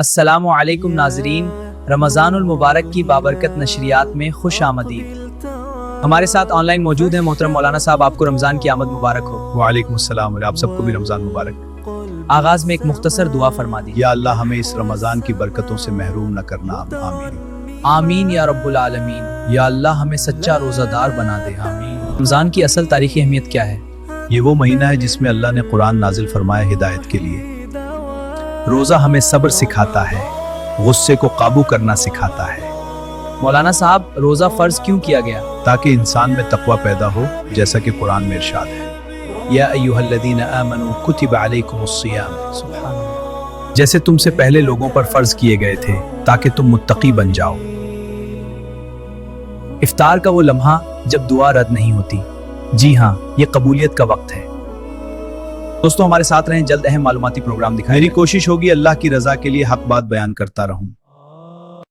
السلام علیکم ناظرین، رمضان المبارک کی بابرکت نشریات میں خوش آمدید۔ ہمارے ساتھ آن لائن موجود ہیں محترم مولانا صاحب، آپ کو رمضان کی آمد مبارک ہو۔ وعلیکم السلام، اور آپ سب کو بھی رمضان مبارک۔ آغاز میں ایک مختصر دعا فرما دیجیے۔ یا اللہ ہمیں اس رمضان کی برکتوں سے محروم نہ کرنا، آمین۔ آمین یا رب العالمین۔ یا اللہ ہمیں سچا روزہ دار بنا دے، آمین۔ رمضان کی اصل تاریخی اہمیت کیا ہے؟ یہ وہ مہینہ ہے جس میں اللہ نے قرآن نازل فرمایا ہدایت کے لیے۔ روزہ ہمیں صبر سکھاتا ہے، غصے کو قابو کرنا سکھاتا ہے، مولانا صاحب، روزہ فرض کیوں کیا گیا؟ تاکہ انسان میں تقوی پیدا ہو، جیسا کہ قرآن میں ارشاد ہے، یا ایھا الذین آمنوا کتب علیکم الصیام، سبحان اللہ۔ جیسے تم سے پہلے لوگوں پر فرض کیے گئے تھے تاکہ تم متقی بن جاؤ۔ افطار کا وہ لمحہ جب دعا رد نہیں ہوتی۔ جی ہاں، یہ قبولیت کا وقت ہے۔ دوستوں ہمارے ساتھ رہیں، جلد اہم معلوماتی پروگرام دکھائیں۔ میری کوشش ہوگی اللہ کی رضا کے لیے حق بات بیان کرتا رہوں۔